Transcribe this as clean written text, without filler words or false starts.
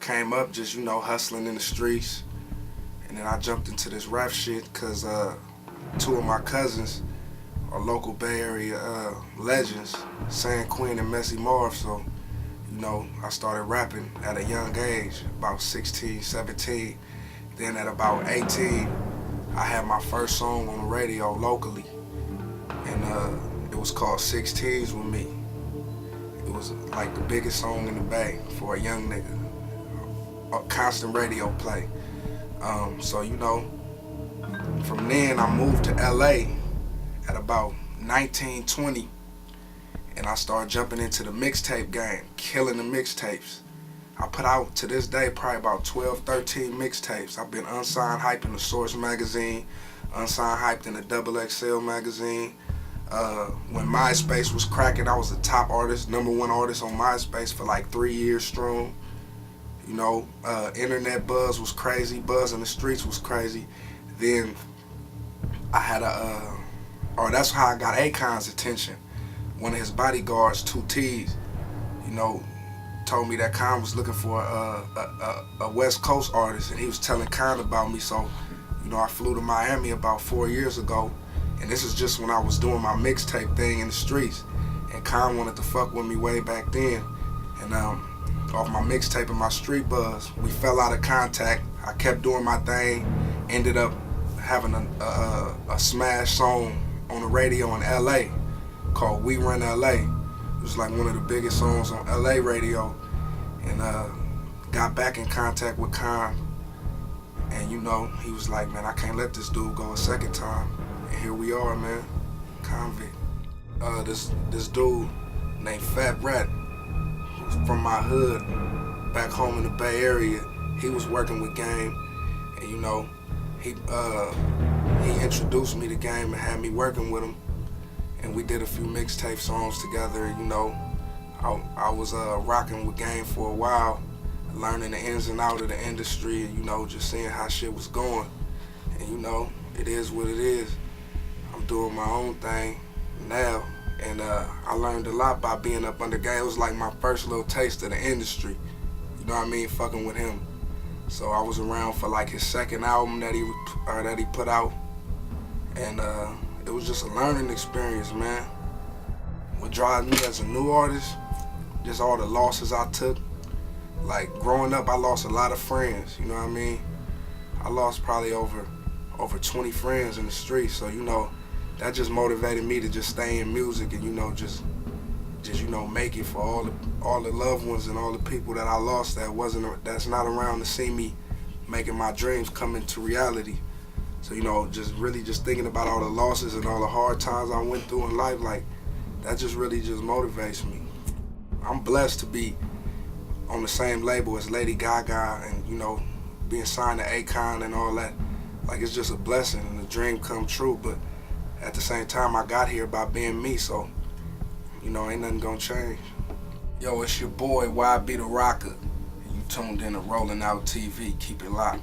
came up just, you know, hustling in the streets. And then I jumped into this rap shit because two of my cousins are local Bay Area legends, San Quinn and Messy Marv. So, you know, I started rapping at a young age, about 16, 17. Then at about 18, I had my first song on the radio locally. And it was called 16s with me. It was like the biggest song in the Bay for a young nigga. A constant radio play. So, you know, from then I moved to LA at about 19, 20, and I started jumping into the mixtape game, killing the mixtapes. I put out, to this day, probably about 12, 13 mixtapes. I've been unsigned hyped in the Source magazine, unsigned hyped in the XXL magazine. When MySpace was cracking, I was the top artist, #1 artist on MySpace for like 3 years strong. You know, internet buzz was crazy, buzz in the streets was crazy. Then I had that's how I got AKON'S attention. One of his bodyguards, 2T's, you know, told me that Kon was looking for a West Coast artist, and he was telling Kon about me. So, you know, I flew to Miami about 4 years ago, and this is just when I was doing my mixtape thing in the streets. And Kon wanted to fuck with me way back then. And off my mixtape and my street buzz, we fell out of contact. I kept doing my thing, ended up having a smash song on the radio in LA called We Run LA. It was like one of the biggest songs on LA radio. And got back in contact with Kon, and you know, he was like, man, I can't let this dude go a second time. And here we are, man, Konvict. This dude named Fat Rat, from my hood, back home in the Bay Area, he was working with Game, and you know, he introduced me to Game and had me working with him, and we did a few mixtape songs together. And you know, I was rocking with Game for a while, learning the ins and outs of the industry, and you know, just seeing how shit was going. And you know, it is what it is. I'm doing my own thing now. And I learned a lot by being up under Game. It was like my first little taste of the industry. You know what I mean? Fucking with him. So I was around for like his second album that he put out. And it was just a learning experience, man. What drives me as a new artist, just all the losses I took. Like growing up, I lost a lot of friends, you know what I mean? I lost probably over 20 friends in the streets. So, you know, that just motivated me to just stay in music and, you know, just you know, make it for all the loved ones and all the people that I lost that's not around to see me making my dreams come into reality. So, you know, just really just thinking about all the losses and all the hard times I went through in life, like, that just really just motivates me. I'm blessed to be on the same label as Lady Gaga and, you know, being signed to Akon and all that. Like, it's just a blessing and a dream come true. But at the same time, I got here by being me, so, you know, ain't nothing gonna change. Yo, it's your boy, YB the Rocker, and you tuned in to Rolling Out TV. Keep it locked.